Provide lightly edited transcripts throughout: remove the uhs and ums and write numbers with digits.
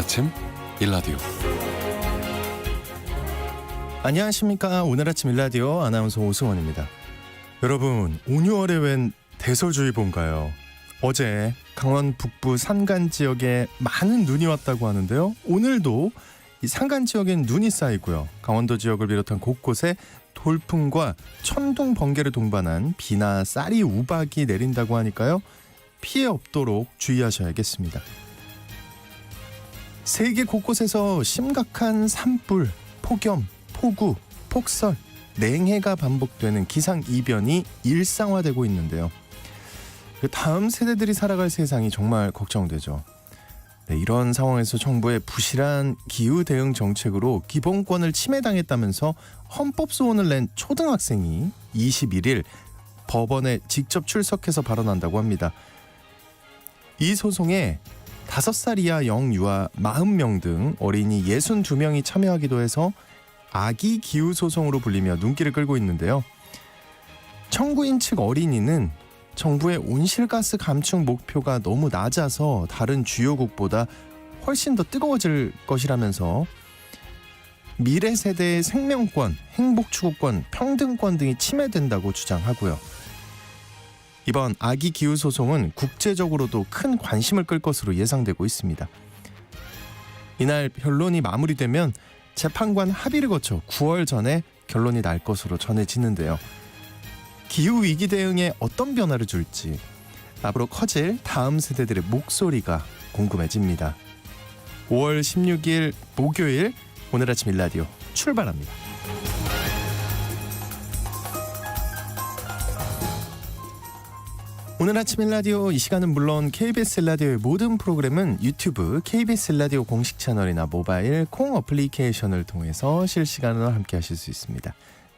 아침 일라디오. 안녕하십니까. 오늘 아침 일라디오 아나운서 오승원입니다. 여러분, 온유월에 웬 대설주의보인가요? 어제 강원 북부 산간 지역에 많은 눈이 왔다고 하는데요. 오늘도 이 산간 지역엔 눈이 쌓이고요. 강원도 지역을 비롯한 곳곳에 돌풍과 천둥 번개를 동반한 비나 쌀이 우박이 내린다고 하니까요. 피해 없도록 주의하셔야겠습니다. 세계 곳곳에서 심각한 산불, 폭염, 폭우, 폭설, 냉해가 반복되는 기상이변이 일상화되고 있는데요. 다음 세대들이 살아갈 세상이 정말 걱정되죠. 이런 상황에서 정부의 부실한 기후 대응 정책으로 기본권을 침해당했다면서 헌법소원을 낸 초등학생이 21일 법원에 직접 출석해서 발언한다고 합니다. 이 소송에 5살 이하 영유아 40명 등 어린이 62명이 참여하기도 해서 아기 기후 소송으로 불리며 눈길을 끌고 있는데요. 청구인 측 어린이는 정부의 온실가스 감축 목표가 너무 낮아서 다른 주요국보다 훨씬 더 뜨거워질 것이라면서 미래 세대의 생명권, 행복추구권, 평등권 등이 침해된다고 주장하고요. 이번 아기 기후 소송은 국제적으로도 큰 관심을 끌 것으로 예상되고 있습니다. 이날 변론이 마무리되면 재판관 합의를 거쳐 9월 전에 결론이 날 것으로 전해지는데요. 기후위기 대응에 어떤 변화를 줄지 앞으로 커질 다음 세대들의 목소리가 궁금해집니다. 5월 16일 목요일 오늘 아침 일라디오 출발합니다. 오늘 아침 일라디오 이 시간은 물론 KBS 일라디오의 모든 프로그램은 유튜브 KBS 일라디오 공식 채널이나 모바일 콩 어플리케이션을 통해서 실시간으로 함께 하실 수 있습니다.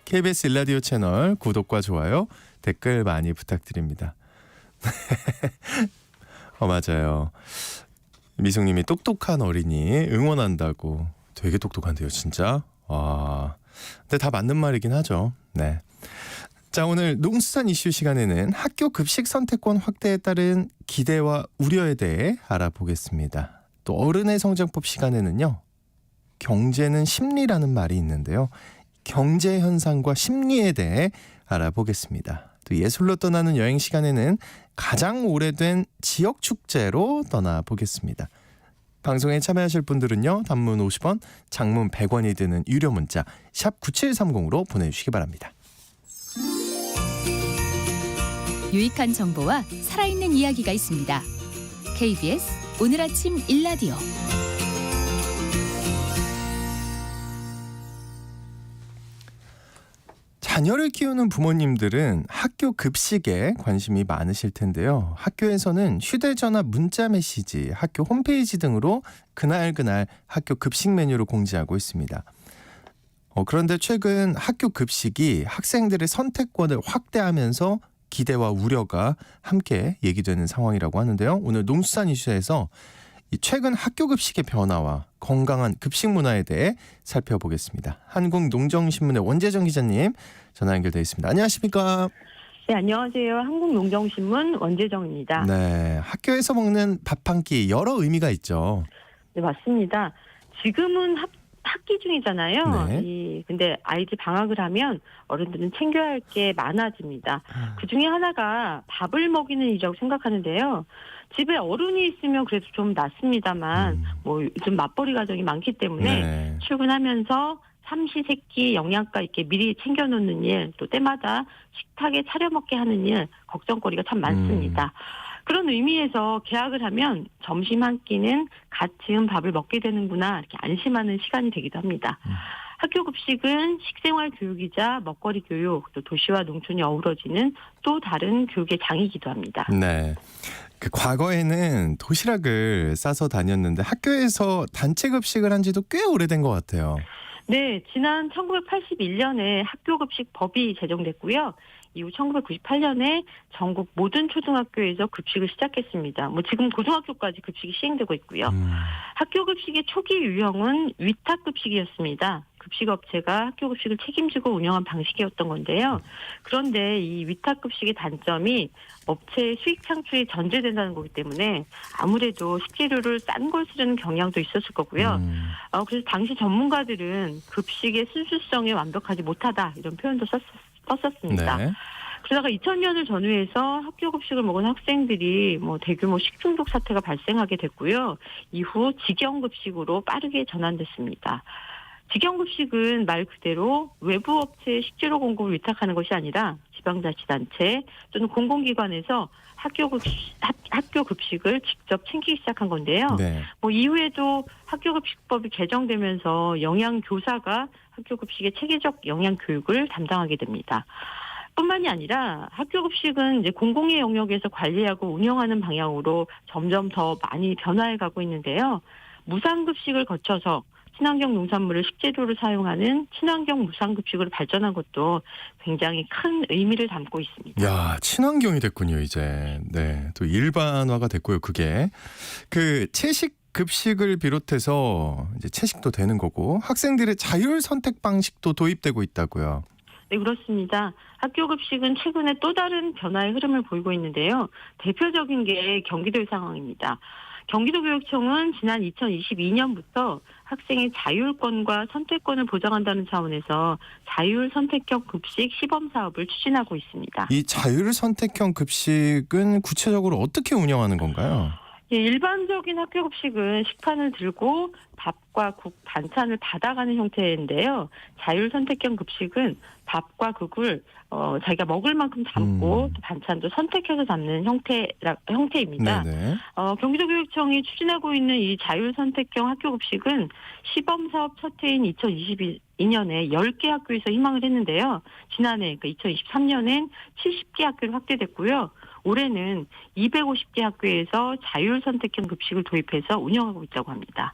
KBS 일라디오 채널 구독과 좋아요, 댓글 많이 부탁드립니다. 맞아요. 미숙님이 똑똑한 어린이 응원한다고. 되게 똑똑한데요, 진짜. 와, 근데 다 맞는 말이긴 하죠. 네. 자, 오늘 농수산 이슈 시간에는 학교 급식 선택권 확대에 따른 기대와 우려에 대해 알아보겠습니다. 또 어른의 성장법 시간에는요, 경제는 심리라는 말이 있는데요. 경제 현상과 심리에 대해 알아보겠습니다. 또 예술로 떠나는 여행 시간에는 가장 오래된 지역 축제로 떠나보겠습니다. 방송에 참여하실 분들은요, 단문 50원, 장문 100원이 드는 유료 문자 샵 9730으로 보내주시기 바랍니다. 유익한 정보와 살아있는 이야기가 있습니다. KBS 오늘 아침 일라디오. 자녀를 키우는 부모님들은 학교 급식에 관심이 많으실 텐데요. 학교에서는 휴대전화 문자 메시지, 학교 홈페이지 등으로 그날 학교 급식 메뉴를 공지하고 있습니다. 그런데 최근 학교 급식이 학생들의 선택권을 확대하면서 기대와 우려가 함께 얘기되는 상황이라고 하는데요. 오늘 농수산 이슈에서 최근 학교 급식의 변화와 건강한 급식 문화에 대해 살펴보겠습니다. 한국농정신문의 원재정 기자님 전화 연결되어 있습니다. 안녕하십니까? 네, 안녕하세요. 한국농정신문 원재정입니다. 네, 학교에서 먹는 밥 한 끼 여러 의미가 있죠. 네, 맞습니다. 지금은 학기 중이잖아요. 네. 근데 아이들 방학을 하면 어른들은 챙겨야 할 게 많아집니다. 그 중에 하나가 밥을 먹이는 일이라고 생각하는데요. 집에 어른이 있으면 그래도 좀 낫습니다만, 요즘 맞벌이 가정이 많기 때문에 출근하면서 삼시세끼 영양가 있게 미리 챙겨놓는 일, 또 때마다 식탁에 차려 먹게 하는 일, 걱정거리가 참 많습니다. 그런 의미에서 계약을 하면 점심 한 끼는 갓 지은 밥을 먹게 되는구나 이렇게 안심하는 시간이 되기도 합니다. 학교 급식은 식생활 교육이자 먹거리 교육, 또 도시와 농촌이 어우러지는 또 다른 교육의 장이기도 합니다. 네. 과거에는 도시락을 싸서 다녔는데 학교에서 단체 급식을 한 지도 꽤 오래된 것 같아요. 네, 지난 1981년에 학교급식법이 제정됐고요. 이후 1998년에 전국 모든 초등학교에서 급식을 시작했습니다. 지금 고등학교까지 급식이 시행되고 있고요. 학교 급식의 초기 유형은 위탁 급식이었습니다. 급식업체가 학교 급식을 책임지고 운영한 방식이었던 건데요. 그런데 이 위탁급식의 단점이 업체의 수익 창출이 전제된다는 거기 때문에 아무래도 식재료를 싼 걸 쓰려는 경향도 있었을 거고요. 그래서 당시 전문가들은 급식의 순수성에 완벽하지 못하다 이런 표현도 썼었습니다. 네. 그러다가 2000년을 전후해서 학교 급식을 먹은 학생들이 대규모 식중독 사태가 발생하게 됐고요. 이후 직영급식으로 빠르게 전환됐습니다. 직영급식은 말 그대로 외부 업체에 식재료 공급을 위탁하는 것이 아니라 지방자치단체 또는 공공기관에서 학교 급식을 직접 챙기기 시작한 건데요. 네. 이후에도 학교급식법이 개정되면서 영양교사가 학교급식의 체계적 영양교육을 담당하게 됩니다. 뿐만이 아니라 학교급식은 이제 공공의 영역에서 관리하고 운영하는 방향으로 점점 더 많이 변화해가고 있는데요. 무상급식을 거쳐서 친환경 농산물을 식재료로 사용하는 친환경 무상급식으로 발전한 것도 굉장히 큰 의미를 담고 있습니다. 야, 친환경이 됐군요, 이제. 네. 또 일반화가 됐고요, 그게. 그 채식 급식을 비롯해서 이제 채식도 되는 거고 학생들의 자율 선택 방식도 도입되고 있다고요. 네, 그렇습니다. 학교 급식은 최근에 또 다른 변화의 흐름을 보이고 있는데요. 대표적인 게 경기도의 상황입니다. 경기도교육청은 지난 2022년부터 학생의 자율권과 선택권을 보장한다는 차원에서 자율 선택형 급식 시범 사업을 추진하고 있습니다. 이 자율 선택형 급식은 구체적으로 어떻게 운영하는 건가요? 예, 일반적인 학교 급식은 식판을 들고 밥과 국, 반찬을 받아가는 형태인데요. 자율 선택형 급식은 밥과 국을 자기가 먹을 만큼 담고 또 반찬도 선택해서 담는 형태입니다. 네네. 경기도교육청이 추진하고 있는 이 자율 선택형 학교 급식은 시범 사업 첫 해인 2022년에 10개 학교에서 희망을 했는데요. 지난해 그러니까 2023년엔 70개 학교로 확대됐고요. 올해는 250개 학교에서 자율 선택형 급식을 도입해서 운영하고 있다고 합니다.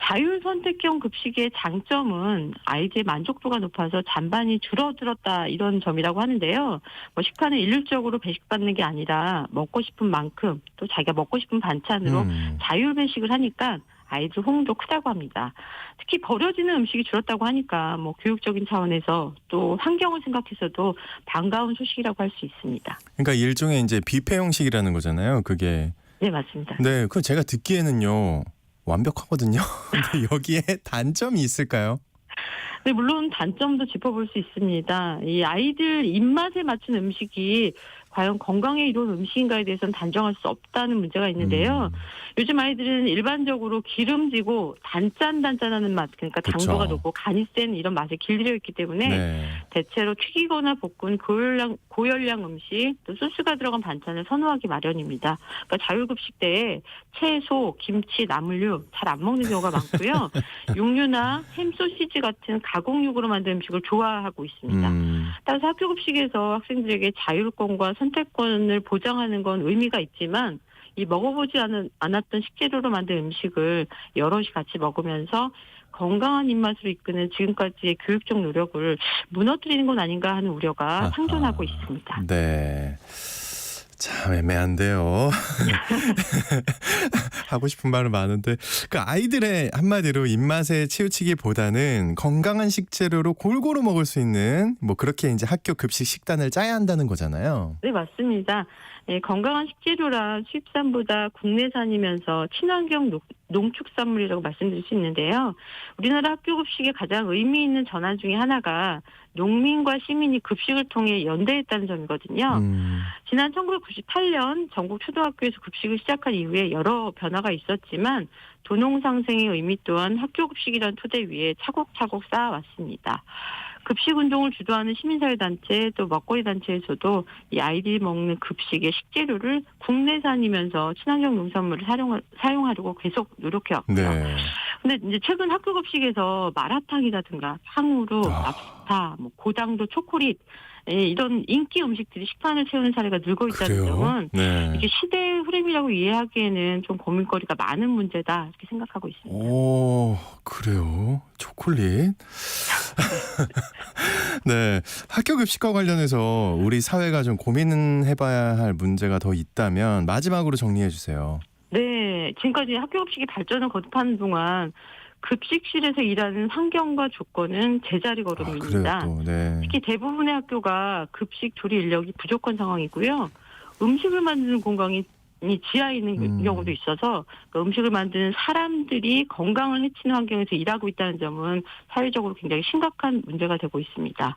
자율 선택형 급식의 장점은 아이들의 만족도가 높아서 잔반이 줄어들었다 이런 점이라고 하는데요. 식판을 일률적으로 배식받는 게 아니라 먹고 싶은 만큼 또 자기가 먹고 싶은 반찬으로 자율 배식을 하니까 아이들 호응도 크다고 합니다. 특히 버려지는 음식이 줄었다고 하니까 교육적인 차원에서 또 환경을 생각해서도 반가운 소식이라고 할 수 있습니다. 그러니까 일종의 이제 뷔페 형식이라는 거잖아요. 그게. 네, 맞습니다. 네, 그 제가 듣기에는요 완벽하거든요. 근데 여기에 단점이 있을까요? 네, 물론 단점도 짚어볼 수 있습니다. 이 아이들 입맛에 맞춘 음식이 과연 건강에 이로운 음식인가에 대해서는 단정할 수 없다는 문제가 있는데요. 요즘 아이들은 일반적으로 기름지고 단짠단짠하는 맛, 그러니까 그쵸. 당도가 높고 간이 센 이런 맛에 길들여 있기 때문에 네. 대체로 튀기거나 볶은 고열량 음식, 또 소스가 들어간 반찬을 선호하기 마련입니다. 그러니까 자율급식 때에 채소, 김치, 나물류 잘 안 먹는 경우가 많고요. 육류나 햄, 소시지 같은 가공육으로 만든 음식을 좋아하고 있습니다. 따라서 학교급식에서 학생들에게 자율권과 선택권을 보장하는 건 의미가 있지만 이 먹어보지 않았던 식재료로 만든 음식을 여럿이 같이 먹으면서 건강한 입맛으로 이끄는 지금까지의 교육적 노력을 무너뜨리는 건 아닌가 하는 우려가 상존하고 있습니다. 네. 참 애매한데요. 하고 싶은 말은 많은데 그 아이들의 한마디로 입맛에 치우치기보다는 건강한 식재료로 골고루 먹을 수 있는 그렇게 이제 학교 급식 식단을 짜야 한다는 거잖아요. 네, 맞습니다. 네, 건강한 식재료라 수입산보다 국내산이면서 친환경 농축산물이라고 말씀드릴 수 있는데요. 우리나라 학교 급식의 가장 의미 있는 전환 중에 하나가 농민과 시민이 급식을 통해 연대했다는 점이거든요. 지난 1998년 전국 초등학교에서 급식을 시작한 이후에 여러 변화가 있었지만 도농 상생의 의미 또한 학교 급식이라는 토대 위에 차곡차곡 쌓아왔습니다. 급식 운동을 주도하는 시민사회단체 또 먹거리 단체에서도 이 아이들이 먹는 급식의 식재료를 국내산이면서 친환경 농산물을 사용하려고 계속 노력해왔고요. 네. 근데 이제 최근 학교 급식에서 마라탕이라든가 탕후루, 랍스타, 고당도 초콜릿 이런 인기 음식들이 식판을 채우는 사례가 늘고 있다는 그래요? 점은 네. 이게 시대의 흐름이라고 이해하기에는 좀 고민거리가 많은 문제다 이렇게 생각하고 있습니다. 오, 그래요? 초콜릿? 네. 학교 급식과 관련해서 우리 사회가 좀 고민해봐야 할 문제가 더 있다면 마지막으로 정리해 주세요. 네, 지금까지 학교 급식이 발전을 거듭하는 동안 급식실에서 일하는 환경과 조건은 제자리 그래요 걸음입니다. 또. 네. 특히 대부분의 학교가 급식 조리 인력이 부족한 상황이고요. 음식을 만드는 공간이 지하에 있는 경우도 있어서 그 음식을 만드는 사람들이 건강을 해치는 환경에서 일하고 있다는 점은 사회적으로 굉장히 심각한 문제가 되고 있습니다.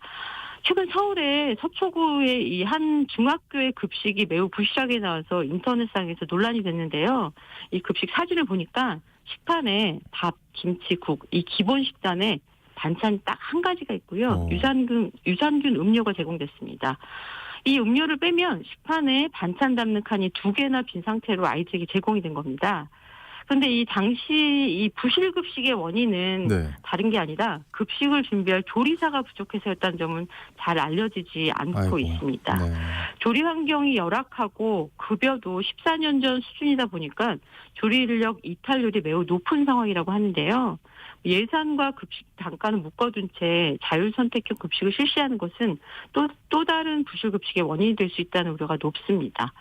최근 서울의 서초구의 이 한 중학교의 급식이 매우 부실하게 나와서 인터넷상에서 논란이 됐는데요. 이 급식 사진을 보니까 식판에 밥, 김치, 국, 이 기본 식단에 반찬이 딱 한 가지가 있고요. 유산균 음료가 제공됐습니다. 이 음료를 빼면 식판에 반찬 담는 칸이 2개나 빈 상태로 아이들에게 제공이 된 겁니다. 그런데 이 당시 이 부실급식의 원인은 네. 다른 게 아니라 급식을 준비할 조리사가 부족해서였다는 점은 잘 알려지지 않고 아이고. 있습니다. 네. 조리 환경이 열악하고 급여도 14년 전 수준이다 보니까 조리 인력 이탈률이 매우 높은 상황이라고 하는데요. 예산과 급식 단가는 묶어둔 채 자율선택형 급식을 실시하는 것은 또 다른 부실급식의 원인이 될 수 있다는 우려가 높습니다.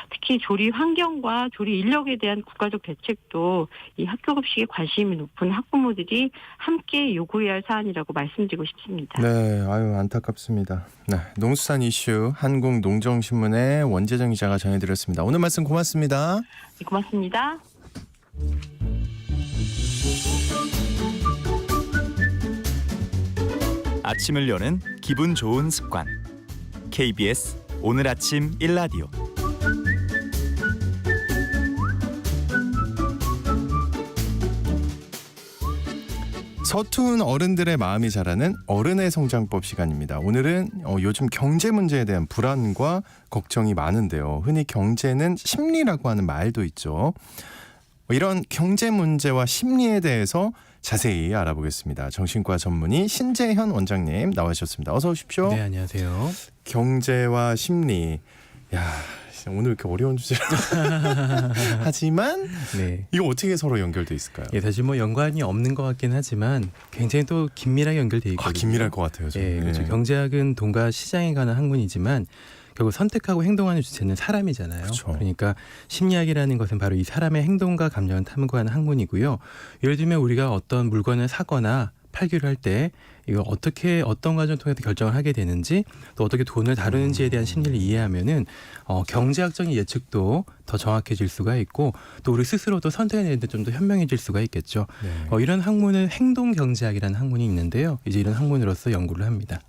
특히 조리 환경과 조리 인력에 대한 국가적 대책도 이 학교 급식에 관심이 높은 학부모들이 함께 요구해야 할 사안이라고 말씀드리고 싶습니다. 네, 아유 안타깝습니다. 네, 농수산 이슈 한국농정신문의 원재정 기자가 전해드렸습니다. 오늘 말씀 고맙습니다. 네, 고맙습니다. 아침을 여는 기분 좋은 습관. KBS 오늘 아침 1라디오. 서툰 어른들의 마음이 자라는 어른의 성장법 시간입니다. 오늘은 요즘 경제 문제에 대한 불안과 걱정이 많은데요. 흔히 경제는 심리라고 하는 말도 있죠. 이런 경제 문제와 심리에 대해서 자세히 알아보겠습니다. 정신과 전문의 신재현 원장님 나와주셨습니다. 어서 오십시오. 네, 안녕하세요. 경제와 심리. 야, 오늘 이렇게 어려운 주제를 하지만 네. 이거 어떻게 서로 연결돼 있을까요? 예, 사실 뭐 연관이 없는 것 같긴 하지만 굉장히 또 긴밀하게 연결돼 있거든요. 긴밀할 것 같아요. 저는. 예, 그렇죠. 경제학은 돈과 시장에 관한 학문이지만 결국 선택하고 행동하는 주체는 사람이잖아요. 그렇죠. 그러니까 심리학이라는 것은 바로 이 사람의 행동과 감정을 탐구하는 학문이고요. 예를 들면 우리가 어떤 물건을 사거나 팔기를 할 때 이거 어떻게 어떤 과정을 통해서 결정을 하게 되는지 또 어떻게 돈을 다루는지에 대한 심리를 이해하면은 경제학적인 예측도 더 정확해질 수가 있고 또 우리 스스로도 선택을 내는데 좀 더 현명해질 수가 있겠죠. 네. 이런 학문은 행동 경제학이라는 학문이 있는데요. 이제 이런 학문으로서 연구를 합니다.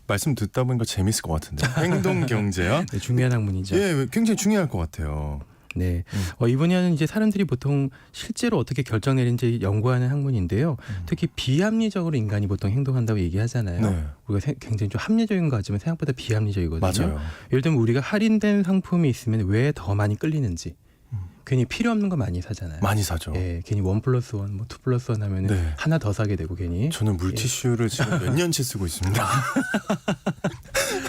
말씀 듣다 보니까 재밌을 것 같은데. 행동 경제요? 네, 중요한 학문이죠. 예, 굉장히 중요할 것 같아요. 네, 이 분야는 이제 사람들이 보통 실제로 어떻게 결정 내리는지 연구하는 학문인데요. 특히 비합리적으로 인간이 보통 행동한다고 얘기하잖아요. 네. 우리가 굉장히 좀 합리적인 것 같지만 생각보다 비합리적이거든요. 맞아요. 예를 들면 우리가 할인된 상품이 있으면 왜 더 많이 끌리는지. 괜히 필요 없는 거 많이 사잖아요. 많이 사죠. 예, 괜히 1+1, 뭐 2+1 하면은 네. 하나 더 사게 되고 괜히 저는 물티슈를 지금 몇 년째 쓰고 있습니다.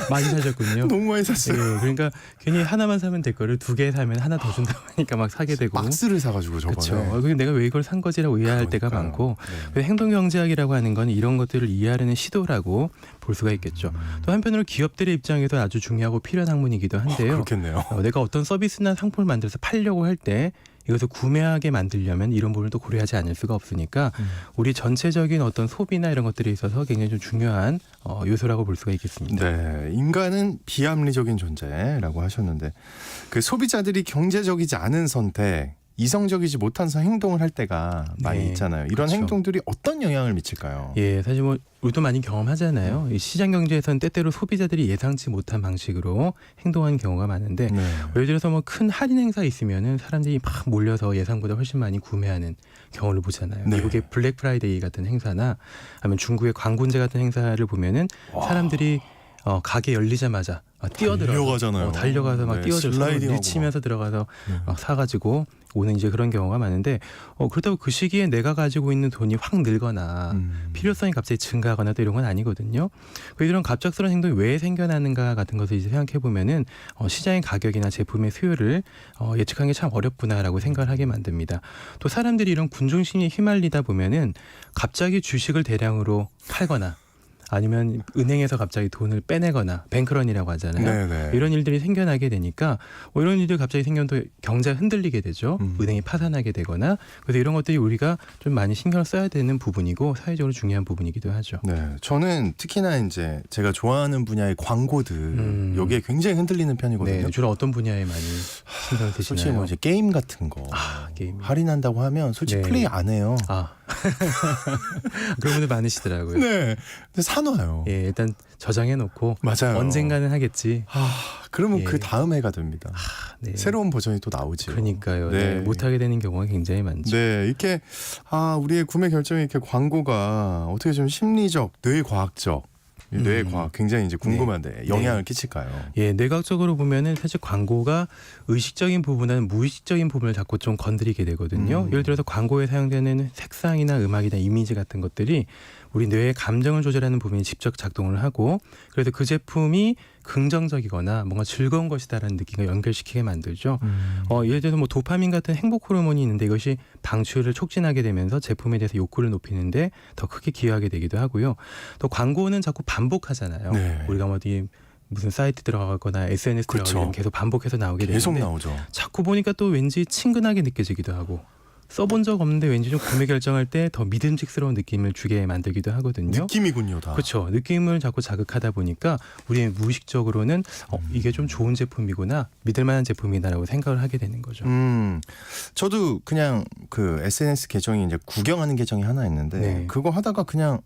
많이 사셨군요. 너무 많이 샀어요. 예, 그러니까 괜히 하나만 사면 될 거를 2개 사면 하나 더 준다고 하니까 막 사게 되고. 박스를 사가지고 저번에. 그렇죠. 그게 내가 왜 이걸 산 거지라고 의아할 때가 많고 네. 행동경제학이라고 하는 건 이런 것들을 이해하려는 시도라고 볼 수가 있겠죠. 또 한편으로 기업들의 입장에서 아주 중요하고 필요한 학문이기도 한데요. 그렇겠네요. 내가 어떤 서비스나 상품을 만들어서 팔려고 할 때 이것을 구매하게 만들려면 이런 부분을 또 고려하지 않을 수가 없으니까 우리 전체적인 어떤 소비나 이런 것들에 있어서 굉장히 좀 중요한 요소라고 볼 수가 있겠습니다. 네, 인간은 비합리적인 존재라고 하셨는데 그 소비자들이 경제적이지 않은 선택, 이성적이지 못한 행동을 할 때가 많이 네, 있잖아요. 이런 그렇죠. 행동들이 어떤 영향을 미칠까요? 예, 사실 뭐 우리도 많이 경험하잖아요. 이 시장 경제에서는 때때로 소비자들이 예상치 못한 방식으로 행동하는 경우가 많은데 네. 예를 들어서 뭐 큰 할인 행사 있으면은 사람들이 막 몰려서 예상보다 훨씬 많이 구매하는 경우를 보잖아요. 네. 미국의 블랙 프라이데이 같은 행사나 아니면 중국의 광군제 같은 행사를 보면은 사람들이 가게 열리자마자 달려가잖아요. 달려가서 막 네, 뛰어들어서 슬라이딩하고 밀치면서 들어가서 네. 막 사가지고 오는 이제 그런 경우가 많은데 그렇다고 그 시기에 내가 가지고 있는 돈이 확 늘거나 필요성이 갑자기 증가하거나 또 이런 건 아니거든요. 이런 갑작스러운 행동이 왜 생겨나는가 같은 것을 이제 생각해 보면은 시장의 가격이나 제품의 수요를 예측하는 게 참 어렵구나라고 생각을 하게 만듭니다. 또 사람들이 이런 군중심리에 휘말리다 보면은 갑자기 주식을 대량으로 팔거나 아니면 은행에서 갑자기 돈을 빼내거나 뱅크런이라고 하잖아요. 네네. 이런 일들이 생겨나게 되니까 이런 일들이 갑자기 생겨도 경제가 흔들리게 되죠. 은행이 파산하게 되거나 그래서 이런 것들이 우리가 좀 많이 신경을 써야 되는 부분이고 사회적으로 중요한 부분이기도 하죠. 네, 저는 특히나 이제 제가 좋아하는 분야의 광고들 여기에 굉장히 흔들리는 편이거든요. 네, 주로 어떤 분야에 많이 신경을 쓰시나요? 솔직히 뭐 이제 게임 같은 거 게임. 할인한다고 하면 솔직히 네. 플레이 안 해요. 그런 분들 많으시더라고요. 네, 근데 사놔요. 예, 일단 저장해 놓고 맞아요. 언젠가는 하겠지. 그러면 예. 그 다음 해가 됩니다. 네. 새로운 버전이 또 나오죠. 그러니까요. 네. 네, 못하게 되는 경우가 굉장히 많죠. 네, 이렇게 우리의 구매 결정이 이렇게 광고가 어떻게 좀 심리적, 뇌과학적, 뇌과학 굉장히 이제 궁금한데 영향을 끼칠까요? 예, 뇌과학적으로 보면은 사실 광고가 의식적인 부분은 무의식적인 부분을 자꾸 좀 건드리게 되거든요. 예를 들어서 광고에 사용되는 색상이나 음악이나 이미지 같은 것들이 우리 뇌의 감정을 조절하는 부분이 직접 작동을 하고 그래서 그 제품이 긍정적이거나 뭔가 즐거운 것이다라는 느낌을 연결시키게 만들죠. 예를 들어서 뭐 도파민 같은 행복 호르몬이 있는데 이것이 방출을 촉진하게 되면서 제품에 대해서 욕구를 높이는데 더 크게 기여하게 되기도 하고요. 또 광고는 자꾸 반복하잖아요. 네. 우리가 뭐 어디 무슨 사이트 들어가거나 SNS 그렇죠. 들어가면 계속 반복해서 나오게 계속 되는데 나오죠. 자꾸 보니까 또 왠지 친근하게 느껴지기도 하고 써본 적 없는데 왠지 좀 구매 결정할 때 더 믿음직스러운 느낌을 주게 만들기도 하거든요. 느낌이군요, 다. 그렇죠. 느낌을 자꾸 자극하다 보니까 우리 무의식적으로는 이게 좀 좋은 제품이구나, 믿을만한 제품이다라고 생각을 하게 되는 거죠. 저도 그냥 그 SNS 계정이 이제 구경하는 계정이 하나 있는데 네. 그거 하다가 그냥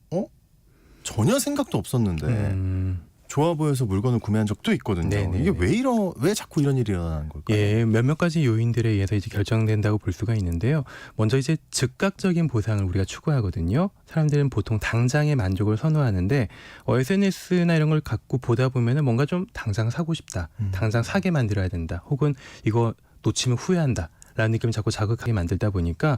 전혀 생각도 없었는데 좋아 보여서 물건을 구매한 적도 있거든요. 네네네. 이게 왜 자꾸 이런 일이 일어나는 걸까요? 예, 몇몇 가지 요인들에 의해서 이제 결정된다고 볼 수가 있는데요. 먼저 이제 즉각적인 보상을 우리가 추구하거든요. 사람들은 보통 당장의 만족을 선호하는데 SNS나 이런 걸 갖고 보다 보면은 뭔가 좀 당장 사고 싶다, 당장 사게 만들어야 된다, 혹은 이거 놓치면 후회한다. 라는 느낌을 자꾸 자극하게 만들다 보니까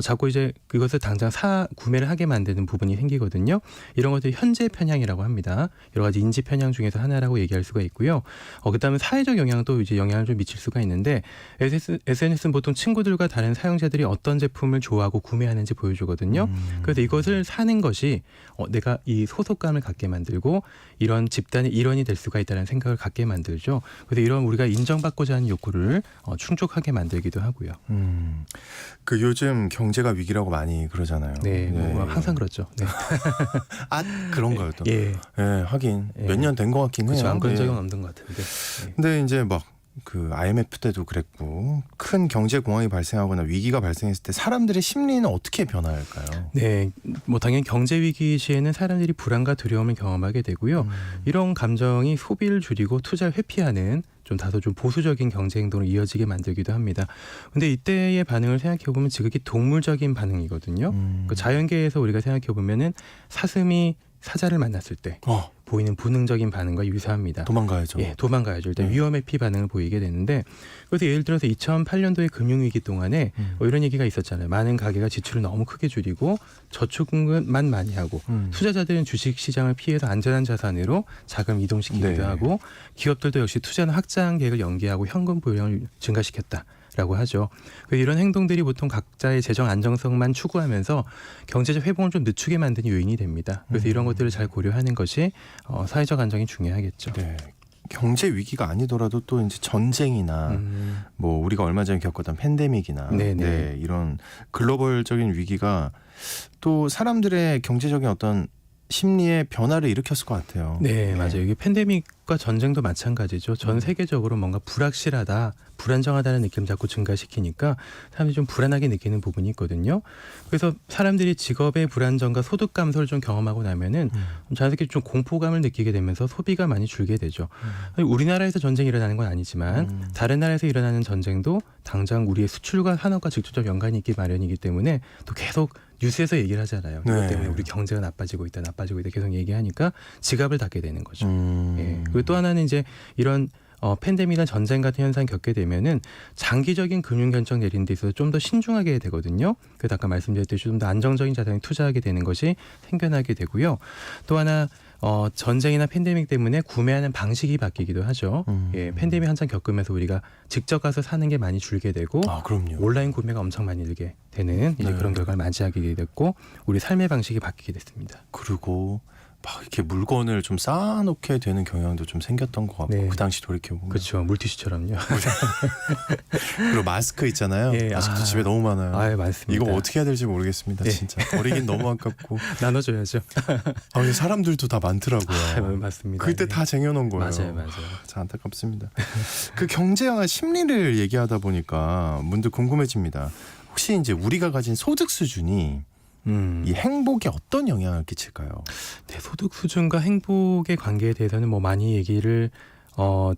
자꾸 이제 그것을 당장 구매를 하게 만드는 부분이 생기거든요. 이런 것들이 현재 편향이라고 합니다. 여러 가지 인지 편향 중에서 하나라고 얘기할 수가 있고요. 그다음에 사회적 영향도 이제 영향을 좀 미칠 수가 있는데 SNS는 보통 친구들과 다른 사용자들이 어떤 제품을 좋아하고 구매하는지 보여주거든요. 그래서 이것을 사는 것이 내가 이 소속감을 갖게 만들고 이런 집단의 일원이 될 수가 있다는 생각을 갖게 만들죠. 그래서 이런 우리가 인정받고자 하는 욕구를 충족하게 만들기도 하고요. 그 요즘 경제가 위기라고 많이 그러잖아요. 네, 뭐 항상 그렇죠. 네. 그런가요 또? 예. 예, 하긴 예. 몇 년 된 것 같긴 해요. 그렇죠. 안 그런 예. 적은 없는 것 같은데. 네. 근데 이제 막 그 IMF 때도 그랬고 큰 경제 공황이 발생하거나 위기가 발생했을 때 사람들의 심리는 어떻게 변화할까요? 네, 뭐 당연히 경제 위기 시에는 사람들이 불안과 두려움을 경험하게 되고요. 이런 감정이 소비를 줄이고 투자를 회피하는 좀 다소 좀 보수적인 경제 행동으로 이어지게 만들기도 합니다. 근데 이때의 반응을 생각해 보면 지극히 동물적인 반응이거든요. 그 자연계에서 우리가 생각해 보면은 사슴이 사자를 만났을 때 보이는 본능적인 반응과 유사합니다. 도망가야죠. 예, 도망가야죠. 일단 위험의 피 반응을 보이게 되는데 그래서 예를 들어서 2008년도의 금융위기 동안에 이런 얘기가 있었잖아요. 많은 가게가 지출을 너무 크게 줄이고 저축만 많이 하고 투자자들은 주식시장을 피해서 안전한 자산으로 자금 이동시키기도 네. 하고 기업들도 역시 투자는 확장 계획을 연기하고 현금 보유량을 증가시켰다. 라고 하죠. 이런 행동들이 보통 각자의 재정 안정성만 추구하면서 경제적 회복을 좀 늦추게 만드는 요인이 됩니다. 그래서 이런 것들을 잘 고려하는 것이 사회적 안정이 중요하겠죠. 네. 경제 위기가 아니더라도 또 이제 전쟁이나 뭐 우리가 얼마 전에 겪었던 팬데믹이나 네네. 이런 글로벌적인 위기가 또 사람들의 경제적인 어떤 심리의 변화를 일으켰을 것 같아요. 네, 맞아요. 이게 팬데믹과 전쟁도 마찬가지죠. 전 세계적으로 뭔가 불확실하다, 불안정하다는 느낌을 자꾸 증가시키니까 사람들이 좀 불안하게 느끼는 부분이 있거든요. 그래서 사람들이 직업의 불안정과 소득 감소를 좀 경험하고 나면은 자연스럽게 좀 공포감을 느끼게 되면서 소비가 많이 줄게 되죠. 우리나라에서 전쟁이 일어나는 건 아니지만 다른 나라에서 일어나는 전쟁도 당장 우리의 수출과 산업과 직접적 연관이 있기 마련이기 때문에 또 계속 뉴스에서 얘기를 하잖아요. 네. 이것 때문에 우리 경제가 나빠지고 있다 계속 얘기하니까 지갑을 닫게 되는 거죠. 예. 그리고 또 하나는 이제 이런 팬데믹이나 전쟁 같은 현상 겪게 되면은 장기적인 금융 결정 내리는 데 있어서 좀 더 신중하게 되거든요. 그래서 아까 말씀드렸듯이 좀 더 안정적인 자산에 투자하게 되는 것이 생겨나게 되고요. 또 하나 전쟁이나 팬데믹 때문에 구매하는 방식이 바뀌기도 하죠. 예, 팬데믹 한창 겪으면서 우리가 직접 가서 사는 게 많이 줄게 되고 그럼요. 온라인 구매가 엄청 많이 늘게 되는 이제 그런 결과를 맞이하게 됐고 우리 삶의 방식이 바뀌게 됐습니다. 그리고 막 이렇게 물건을 좀 쌓아놓게 되는 경향도 좀 생겼던 것 같고 네. 그 당시 돌이켜보면 그렇죠. 물티슈처럼요. 그리고 마스크 있잖아요. 예, 아직도 아. 집에 너무 많아요. 아, 많습니다. 이거 어떻게 해야 될지 모르겠습니다. 예. 진짜 버리긴 너무 아깝고 나눠줘야죠. 근데 사람들도 다 많더라고요. 아, 맞습니다. 그때 네. 다 쟁여놓은 거예요. 맞아요. 참 안타깝습니다. 그 경제와 심리를 얘기하다 보니까 문득 궁금해집니다. 혹시 이제 우리가 가진 소득 수준이 이 행복에 어떤 영향을 끼칠까요? 네, 소득 수준과 행복의 관계에 대해서는 뭐 많이 얘기를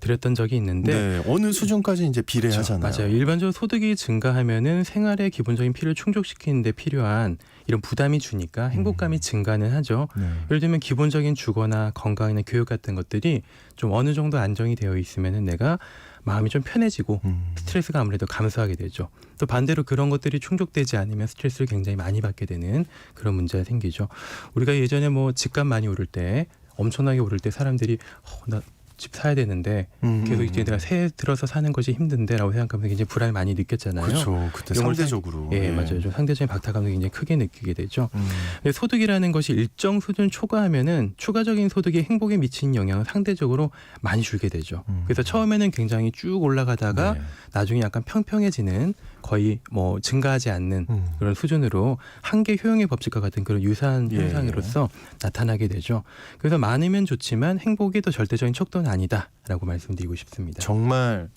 드렸던 적이 있는데 네, 어느 수준까지 이제 비례하잖아요. 맞아요. 일반적으로 소득이 증가하면은 생활의 기본적인 필요를 충족시키는데 필요한 이런 부담이 주니까 행복감이 증가는 하죠. 네. 예를 들면 기본적인 주거나 건강이나 교육 같은 것들이 좀 어느 정도 안정이 되어 있으면은 내가 마음이 좀 편해지고 스트레스가 아무래도 감소하게 되죠. 또 반대로 그런 것들이 충족되지 않으면 스트레스를 굉장히 많이 받게 되는 그런 문제가 생기죠. 우리가 예전에 뭐 집값 많이 오를 때 엄청나게 오를 때 사람들이 나 집 사야 되는데 계속 이제 내가 새해 들어서 사는 것이 힘든데라고 생각하면서 굉장히 불안을 많이 느꼈잖아요. 그렇죠. 그때 이런 걸 상대적으로. 예, 맞아요. 좀 상대적인 박탈감을 굉장히 크게 느끼게 되죠. 근데 소득이라는 것이 일정 수준 초과하면은 추가적인 소득이 행복에 미치는 영향은 상대적으로 많이 줄게 되죠. 그래서 처음에는 굉장히 쭉 올라가다가 네. 나중에 약간 평평해지는 거의 뭐 증가하지 않는 그런 수준으로 한계 효용의 법칙과 같은 그런 유사한 예. 현상으로서 나타나게 되죠. 그래서 많으면 좋지만 행복이 더 절대적인 척도는 아니다라고 말씀드리고 싶습니다. 정말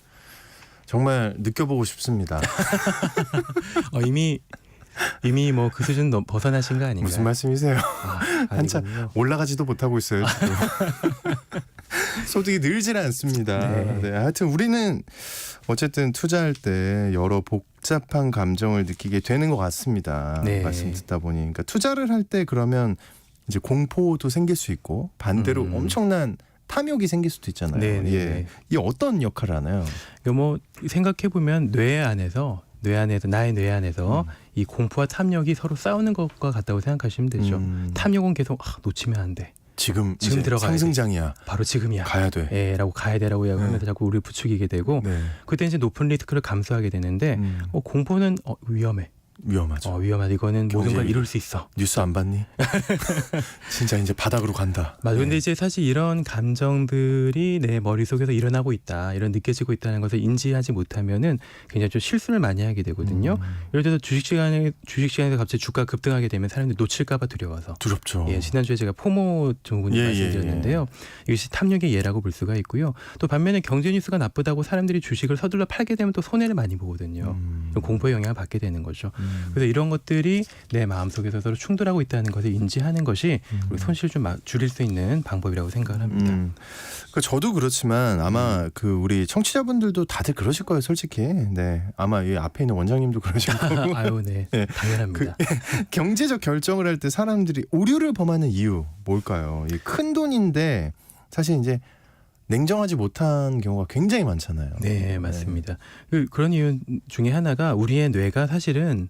느껴보고 싶습니다. 이미 뭐 그 수준 벗어나신 거 아닌가요? 무슨 말씀이세요? 한참 아니군요. 올라가지도 못하고 있어요. 지금. 소득이 늘질 않습니다. 네. 네, 하여튼 우리는 어쨌든 투자할 때 여러 복잡한 감정을 느끼게 되는 것 같습니다. 네. 말씀 듣다 보니, 그러니까 투자를 할 때 그러면 이제 공포도 생길 수 있고 반대로 엄청난 탐욕이 생길 수도 있잖아요. 네, 네, 예, 네. 이 어떤 역할을 하나요? 그러니까 뭐 생각해 보면 나의 뇌 안에서 이 공포와 탐욕이 서로 싸우는 것과 같다고 생각하시면 되죠. 탐욕은 계속 놓치면 안 돼. 지금 지금 이제 들어가야 상승장이야. 바로 지금이야. 가야 돼. 예, 라고 가야 돼라고 하면서 자꾸 우리를 부추기게 되고 네. 그때 이제 높은 리스크를 감수하게 되는데 공포는 위험해. 위험하죠. 위험하다. 이거는 모든 걸 경쟁이. 이룰 수 있어. 뉴스 안 봤니? 진짜 이제 바닥으로 간다. 맞아. 근데 네. 이제 사실 이런 감정들이 내 머릿속에서 일어나고 있다. 이런 느껴지고 있다는 것을 인지하지 못하면은 굉장히 좀 실수를 많이 하게 되거든요. 예를 들어서 주식시장에서 갑자기 주가 급등하게 되면 사람들이 놓칠까 봐 두려워서. 두렵죠. 예, 지난주에 제가 포모 증후군을 말씀드렸는데요. 이것이 탐욕의 예라고 볼 수가 있고요. 또 반면에 경제 뉴스가 나쁘다고 사람들이 주식을 서둘러 팔게 되면 또 손해를 많이 보거든요. 공포의 영향을 받게 되는 거죠. 그래서 이런 것들이 내 마음속에서 서로 충돌하고 있다는 것을 인지하는 것이 우리 손실을 좀 줄일 수 있는 방법이라고 생각을 합니다. 그 저도 그렇지만 아마 그 우리 청취자분들도 다들 그러실 거예요, 솔직히. 네, 아마 이 앞에 있는 원장님도 그러실 거고. 아유, 네, 네. 당연합니다. 경제적 결정을 할 때 사람들이 오류를 범하는 이유 뭘까요? 이 큰 돈인데 사실 이제 냉정하지 못한 경우가 굉장히 많잖아요. 네, 맞습니다. 그런 이유 중에 하나가 우리의 뇌가 사실은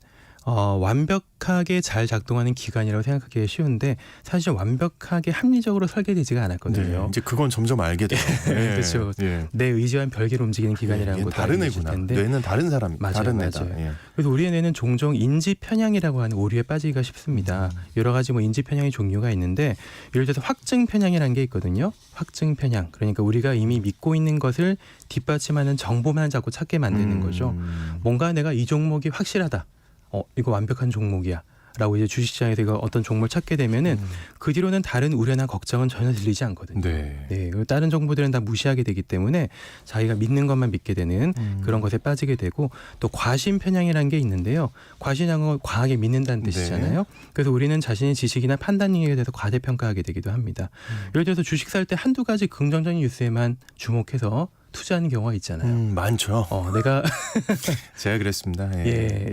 완벽하게 잘 작동하는 기관이라고 생각하기 쉬운데 사실 완벽하게 합리적으로 설계되지가 않았거든요. 네, 이제 그건 점점 알게 돼요. 그렇죠. 예. 내 의지와는 별개로 움직이는 기관이라는 것도 다른 알고 계실 애구나. 텐데. 뇌는 다른 사람, 맞아요, 다른 애다. 맞아요. 예. 그래서 우리의 뇌는 종종 인지 편향이라고 하는 오류에 빠지기가 쉽습니다. 여러 가지 뭐 인지 편향의 종류가 있는데 예를 들어서 확증 편향이라는 게 있거든요. 확증 편향. 그러니까 우리가 이미 믿고 있는 것을 뒷받침하는 정보만 자꾸 찾게 만드는 거죠. 뭔가 내가 이 종목이 확실하다. 이거 완벽한 종목이야. 라고 이제 주식시장에서 이거 어떤 종목을 찾게 되면은 그 뒤로는 다른 우려나 걱정은 전혀 들리지 않거든요. 네. 그리고 다른 정보들은 다 무시하게 되기 때문에 자기가 믿는 것만 믿게 되는 그런 것에 빠지게 되고 또 과신 편향이라는 게 있는데요. 과신이라는 건 과하게 믿는다는 뜻이잖아요. 그래서 우리는 자신의 지식이나 판단 능력에 대해서 과대평가하게 되기도 합니다. 예를 들어서 주식 살 때 한두 가지 긍정적인 뉴스에만 주목해서 투자하는 경우가 있잖아요. 많죠. 내가 제가 그랬습니다.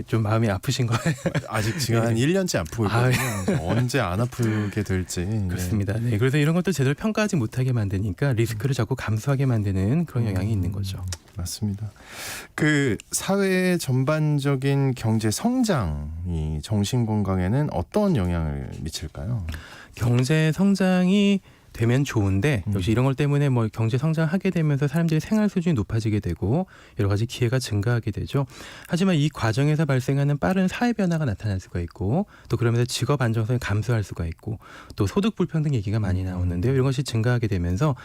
좀 마음이 아프신 거예요. 아직 지금 한 1년째 아프고 있거든요. 언제 안 아프게 될지. 그렇습니다. 네, 그래서 이런 것도 제대로 평가하지 못하게 만드니까 리스크를 자꾸 감수하게 만드는 그런 영향이 있는 거죠. 맞습니다. 그 사회 전반적인 경제 성장이 정신 건강에는 어떤 영향을 미칠까요? 경제 성장이 되면 좋은데 역시 이런 것 때문에 뭐 경제 성장하게 되면서 사람들의 생활 수준이 높아지게 되고 여러 가지 기회가 증가하게 되죠. 하지만 이 과정에서 발생하는 빠른 사회 변화가 나타날 수가 있고 또 그러면서 직업 안정성이 감소할 수가 있고 또 소득 불평등 얘기가 많이 나오는데요. 이런 것이 증가하게 되면서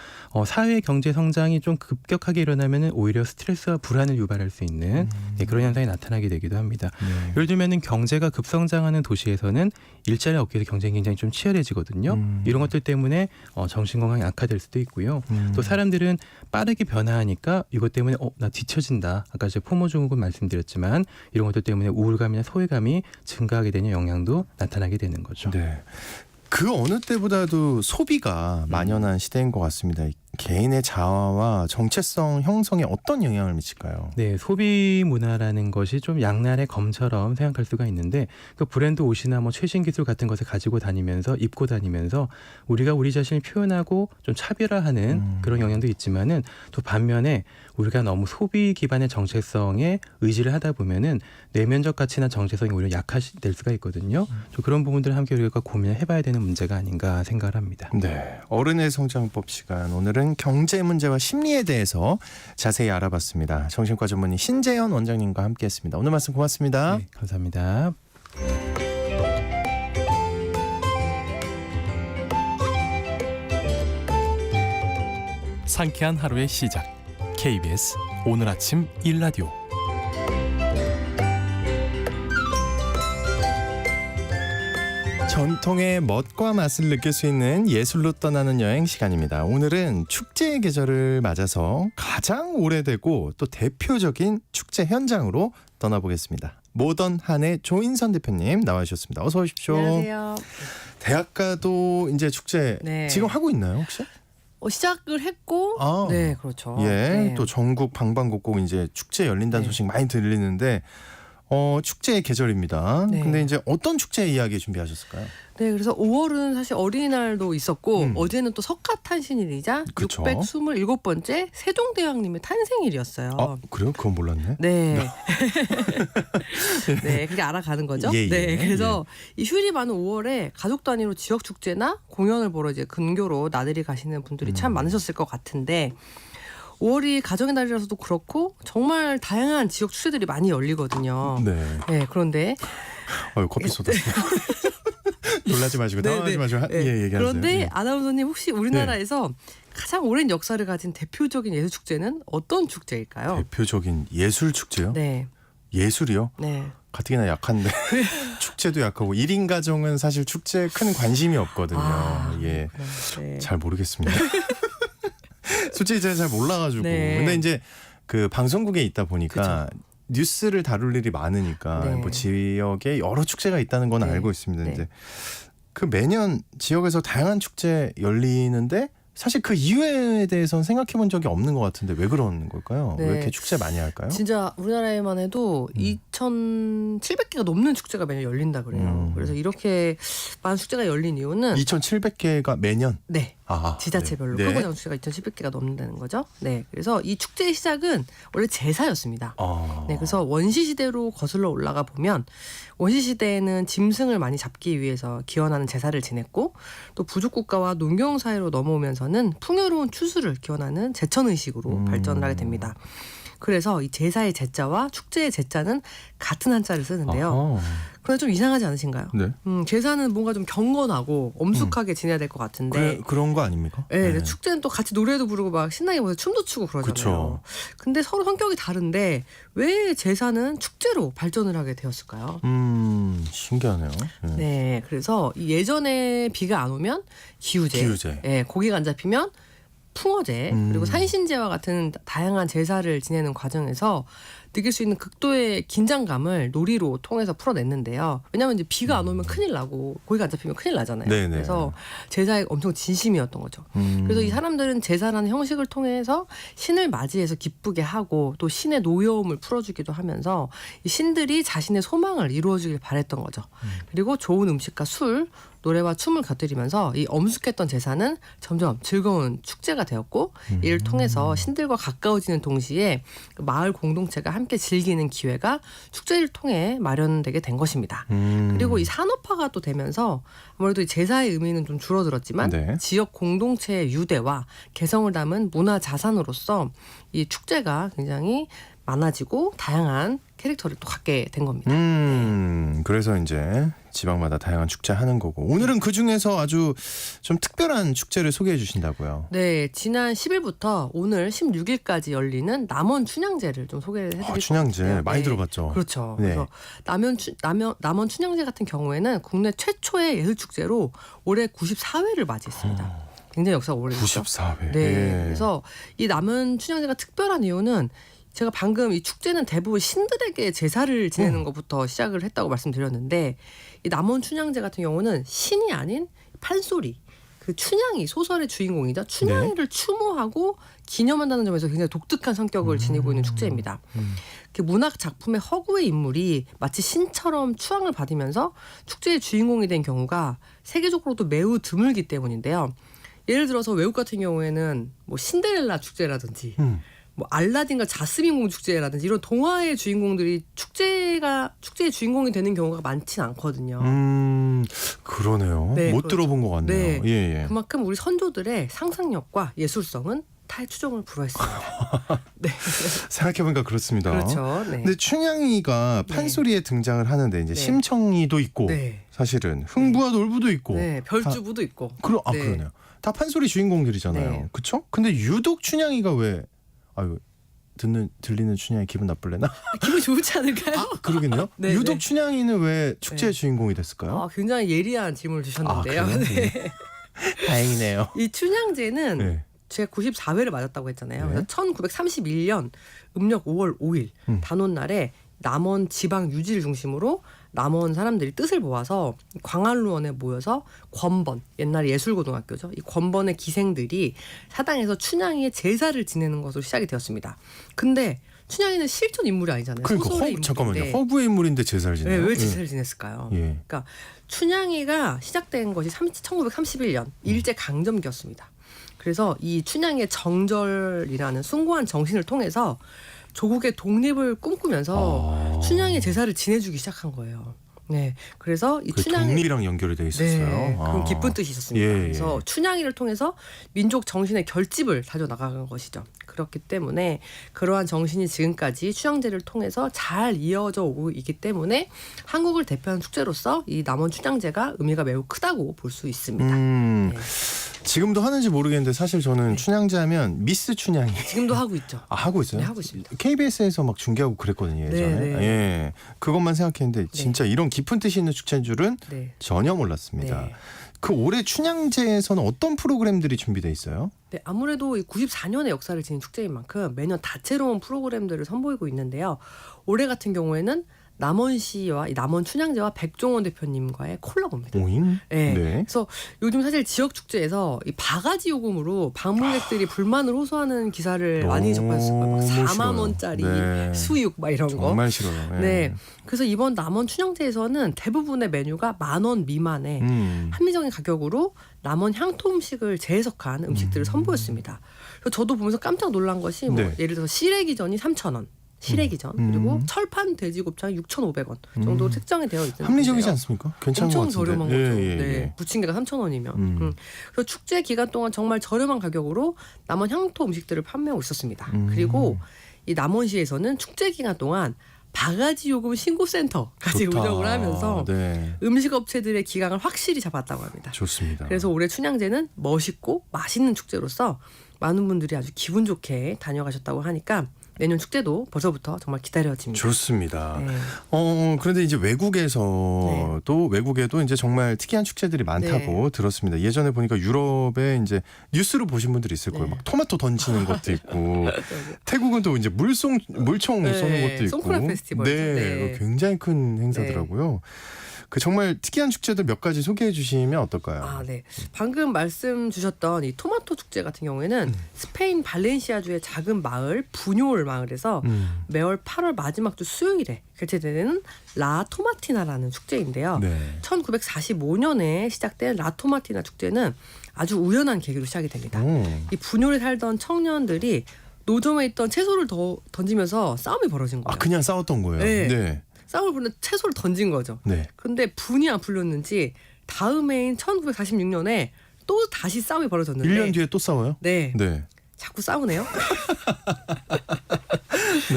사회 경제 성장이 좀 급격하게 일어나면은 오히려 스트레스와 불안을 유발할 수 있는 그런 현상이 나타나게 되기도 합니다. 네. 예를 들면은 경제가 급성장하는 도시에서는 일자리 업계에서 경쟁이 굉장히 좀 치열해지거든요. 이런 것들 때문에 정신 건강이 악화될 수도 있고요. 또 사람들은 빠르게 변화하니까 이것 때문에 나 뒤처진다. 아까 제가 포모증후군 말씀드렸지만 이런 것들 때문에 우울감이나 소외감이 증가하게 되는 영향도 나타나게 되는 거죠. 네. 그 어느 때보다도 소비가 만연한 시대인 것 같습니다. 개인의 자아와 정체성 형성에 어떤 영향을 미칠까요? 네, 소비 문화라는 것이 좀 양날의 검처럼 생각할 수가 있는데 그 브랜드 옷이나 뭐 최신 기술 같은 것을 가지고 다니면서 입고 다니면서 우리가 우리 자신을 표현하고 좀 차별화하는 그런 영향도 있지만은 또 반면에 우리가 너무 소비 기반의 정체성에 의지를 하다 보면은 내면적 가치나 정체성이 오히려 약화될 수가 있거든요. 좀 그런 부분들을 함께 우리가 고민을 해봐야 되는 문제가 아닌가 생각을 합니다. 네, 어른의 성장법 시간. 오늘은 경제 문제와 심리에 대해서 자세히 알아봤습니다. 정신과 전문의 신재현 원장님과 함께했습니다. 오늘 말씀 고맙습니다. 네, 감사합니다. 상쾌한 하루의 시작. KBS 오늘 아침 일라디오. 전통의 멋과 맛을 느낄 수 있는 예술로 떠나는 여행 시간입니다. 오늘은 축제의 계절을 맞아서 가장 오래되고 또 대표적인 축제 현장으로 떠나보겠습니다. 모던 한의 조인선 대표님 나와주셨습니다. 어서 오십시오. 안녕하세요. 대학가도 이제 축제 네. 지금 하고 있나요 혹시? 시작을 했고, 아. 네, 그렇죠. 예, 네. 또 전국 방방곡곡 이제 축제 열린다는 네. 소식 많이 들리는데 축제의 계절입니다. 네. 근데 이제 어떤 축제 이야기 준비하셨을까요? 네, 그래서 5월은 사실 어린이날도 있었고 어제는 또 석가탄신일이자 그쵸. 627번째 세종대왕님의 탄생일이었어요. 아, 그래요? 그건 몰랐네. 네. 네, 그게 알아가는 거죠. 예, 예. 네, 그래서 이 휴일이 많은 5월에 가족 단위로 지역 축제나 공연을 보러 이제 근교로 나들이 가시는 분들이 참 많으셨을 것 같은데 5월이 가정의 날이라서도 그렇고 정말 다양한 지역 축제들이 많이 열리거든요. 네. 네, 그런데 커피 쏟았어요. 놀라지 마시고 네, 당황하지 네. 마시고 네. 얘기하세요. 그런데 예. 아나운서님 혹시 우리나라에서 가장 오랜 역사를 가진 대표적인 예술 축제는 어떤 축제일까요? 대표적인 예술 축제요? 네, 예술이요? 네. 가뜩이나 약한데 축제도 약하고 1인 가정은 사실 축제에 큰 관심이 없거든요. 예, 네. 잘 모르겠습니다. 솔직히 제가 잘 몰라가지고. 네. 근데 이제 그 방송국에 있다 보니까 뉴스를 다룰 일이 많으니까 네. 뭐 지역에 여러 축제가 있다는 건 네. 알고 있습니다. 네. 이제 그 매년 지역에서 다양한 축제 열리는데 사실 그 이유에 대해서는 생각해 본 적이 없는 것 같은데 왜 그런 걸까요? 네. 왜 이렇게 축제 많이 할까요? 진짜 우리나라에만 해도 2,700개가 넘는 축제가 매년 열린다 그래요. 그래서 이렇게 많은 축제가 열린 이유는 2,700개가 매년? 네. 아, 지자체별로 네. 크고 작은 축제가 2,700개가 넘는다는 거죠. 네. 그래서 이 축제의 시작은 원래 제사였습니다. 네, 그래서 원시 시대로 거슬러 올라가 보면 원시 시대에는 짐승을 많이 잡기 위해서 기원하는 제사를 지냈고 또 부족 국가와 농경 사회로 넘어오면서는 풍요로운 추수를 기원하는 제천 의식으로 발전을 하게 됩니다. 그래서 이 제사의 제자와 축제의 제자는 같은 한자를 쓰는데요. 아하. 그런데 좀 이상하지 않으신가요? 네. 제사는 뭔가 좀 경건하고 엄숙하게 지내야 될 것 같은데 그런 거 아닙니까? 네, 근데 축제는 또 같이 노래도 부르고 막 신나게 모여서 춤도 추고 그러잖아요. 근데 서로 성격이 다른데 왜 제사는 축제로 발전을 하게 되었을까요? 신기하네요. 네, 그래서 이 예전에 비가 안 오면 기우제, 예, 고기가 안 잡히면 풍어제, 그리고 산신제와 같은 다양한 제사를 지내는 과정에서 느낄 수 있는 극도의 긴장감을 놀이로 통해서 풀어냈는데요. 왜냐하면 이제 비가 안 오면 큰일 나고 고기가 안 잡히면 큰일 나잖아요. 네네. 그래서 제사에 엄청 진심이었던 거죠. 그래서 이 사람들은 제사라는 형식을 통해서 신을 맞이해서 기쁘게 하고 또 신의 노여움을 풀어주기도 하면서 이 신들이 자신의 소망을 이루어주길 바랬던 거죠. 그리고 좋은 음식과 술, 노래와 춤을 곁들이면서 이 엄숙했던 제사는 점점 즐거운 축제가 되었고 이를 통해서 신들과 가까워지는 동시에 그 마을 공동체가 함께 즐기는 기회가 축제를 통해 마련되게 된 것입니다. 그리고 이 산업화가 또 되면서 아무래도 이 제사의 의미는 좀 줄어들었지만 네. 지역 공동체의 유대와 개성을 담은 문화 자산으로서 이 축제가 굉장히 많아지고 다양한 캐릭터를 또 갖게 된 겁니다. 그래서 이제 지방마다 다양한 축제 하는 거고 오늘은 그 중에서 아주 좀 특별한 축제를 소개해 주신다고요. 네, 지난 10일부터 오늘 16일까지 열리는 남원 춘향제를 좀 소개를 해드릴 것 춘향제 같아요. 많이 네. 들어봤죠. 그렇죠. 네. 그래서 남원 춘향제 같은 경우에는 국내 최초의 예술 축제로 올해 94회를 맞이했습니다. 굉장히 역사가 오래됐죠. 94회. 네. 예. 그래서 이 남원 춘향제가 특별한 이유는 제가 방금 이 축제는 대부분 신들에게 제사를 지내는 것부터 시작을 했다고 말씀드렸는데 이 남원 춘향제 같은 경우는 신이 아닌 판소리 그 춘향이 소설의 주인공이죠. 춘향이를 추모하고 기념한다는 점에서 굉장히 독특한 성격을 지니고 있는 축제입니다. 그 문학 작품의 허구의 인물이 마치 신처럼 추앙을 받으면서 축제의 주인공이 된 경우가 세계적으로도 매우 드물기 때문인데요. 예를 들어서 외국 같은 경우에는 뭐 신데렐라 축제라든지 뭐 알라딘과 자스민 공주 축제라든지 이런 동화의 주인공들이 축제의 주인공이 되는 경우가 많지는 않거든요. 그러네요. 네, 못 그렇죠. 들어본 것 같네요. 네. 예, 예. 그만큼 우리 선조들의 상상력과 예술성은 타의 추종을 불허했습니다. 네. 생각해보니까 그렇습니다. 그렇죠. 네. 근데 춘향이가 네. 판소리에 등장을 하는데 이제 네. 심청이도 있고 네. 사실은 흥부와 놀부도 있고 네. 별주부도 있고. 네. 그러네요. 다 판소리 주인공들이잖아요. 네. 그렇죠? 근데 유독 춘향이가 왜 들리는 춘향이 기분 나쁠래나? 기분 좋지 않을까요? 그러겠네요. 네, 유독 네. 춘향이는 왜 축제의 네. 주인공이 됐을까요? 굉장히 예리한 질문을 주셨는데요. 그래요? 네. 다행이네요. 이 춘향제는 네. 제가 94회를 맞았다고 했잖아요. 네. 그래서 1931년 음력 5월 5일 단오날에 남원 지방 유지를 중심으로 남원 사람들이 뜻을 모아서 광안루원에 모여서 권번, 옛날에 예술고등학교죠. 이 권번의 기생들이 사당에서 춘향이의 제사를 지내는 것으로 시작이 되었습니다. 근데 춘향이는 실존 인물이 아니잖아요. 그러니까 소설의 인물인데. 잠깐만요. 허구의 인물인데 제사를 네, 지내요? 왜 제사를 지냈을까요? 예. 그러니까 춘향이가 시작된 것이 1931년 일제 강점기였습니다. 그래서 이 춘향이의 정절이라는 숭고한 정신을 통해서 조국의 독립을 꿈꾸면서 춘향이 제사를 지내주기 시작한 거예요. 네, 그래서 이 그 춘향이 독립이랑 연결이 돼 있었어요. 네, 그런 깊은 뜻이 있었습니다. 예, 예. 그래서 춘향이를 통해서 민족 정신의 결집을 다져 나가는 것이죠. 그렇기 때문에 그러한 정신이 지금까지 춘향제를 통해서 잘 이어져 오고 있기 때문에 한국을 대표하는 축제로서 이 남원 춘향제가 의미가 매우 크다고 볼 수 있습니다. 네. 지금도 하는지 모르겠는데 사실 저는 춘향제 하면 미스 춘향이 지금도 하고 있죠. 하고 있어요? 네, 하고 있습니다. KBS에서 막 중계하고 그랬거든요 예전에. 네, 네. 예, 그것만 생각했는데 진짜 이런 깊은 뜻이 있는 축제인 줄은 네. 전혀 몰랐습니다. 네. 그 올해 춘향제에서는 어떤 프로그램들이 준비돼 있어요? 네, 아무래도 이 94년의 역사를 지닌 축제인 만큼 매년 다채로운 프로그램들을 선보이고 있는데요. 올해 같은 경우에는 남원시와 이 남원 춘향제와 백종원 대표님과의 콜라보입니다. 오잉? 네. 네. 그래서 요즘 사실 지역 축제에서 이 바가지 요금으로 방문객들이 불만을 호소하는 기사를 많이 접하셨을 거예요. 막 너무 4만 싫어요. 원짜리 네. 수육 막 이런 거. 정말 싫어요. 예. 네. 그래서 이번 남원 춘향제에서는 대부분의 메뉴가 10,000원 미만의 합리적인 가격으로 남원 향토 음식을 재해석한 음식들을 선보였습니다. 그래서 저도 보면서 깜짝 놀란 것이 뭐 네. 예를 들어서 시래기전이 3,000원. 시래기전 그리고 철판 돼지곱창이 6,500원 정도로 책정이 되어 있는데 합리적이지 않습니까? 괜찮은 것 엄청 같은데. 저렴한 거죠. 예, 예, 네, 예. 부침개가 3,000원이면. 그래서 축제 기간 동안 정말 저렴한 가격으로 남원 향토 음식들을 판매하고 있었습니다. 그리고 이 남원시에서는 축제 기간 동안 바가지 요금 신고센터까지 좋다. 운영을 하면서 네. 음식 업체들의 기강을 확실히 잡았다고 합니다. 좋습니다. 그래서 올해 춘향제는 멋있고 맛있는 축제로서 많은 분들이 아주 기분 좋게 다녀가셨다고 하니까 내년 축제도 벌써부터 정말 기다려집니다. 좋습니다. 네. 그런데 이제 외국에서도 외국에도 이제 정말 특이한 축제들이 많다고 들었습니다. 예전에 보니까 유럽에 이제 뉴스로 보신 분들이 있을 거예요. 네. 막 토마토 던지는 것도 있고 태국은 또 이제 물총 네, 쏘는 것도 있고. 송크라 페스티벌. 네, 네. 굉장히 큰 행사더라고요. 그 정말 특이한 축제들 몇 가지 소개해 주시면 어떨까요? 아, 네. 방금 말씀 주셨던 이 토마토 축제 같은 경우에는 스페인 발렌시아주의 작은 마을 부뇰 마을에서 매월 8월 마지막 주 수요일에 개최되는 라 토마티나라는 축제인데요. 네. 1945년에 시작된 라 토마티나 축제는 아주 우연한 계기로 시작이 됩니다. 이 부뇰에 살던 청년들이 노점에 있던 채소를 던지면서 싸움이 벌어진 거예요. 아, 그냥 싸웠던 거예요. 네. 네. 싸움을 벌이는 채소를 던진 거죠. 네. 근데 분이 안 풀렸는지 다음 해인 1946년에 또 다시 싸움이 벌어졌는데 1년 뒤에 또 싸워요? 네. 네. 자꾸 싸우네요.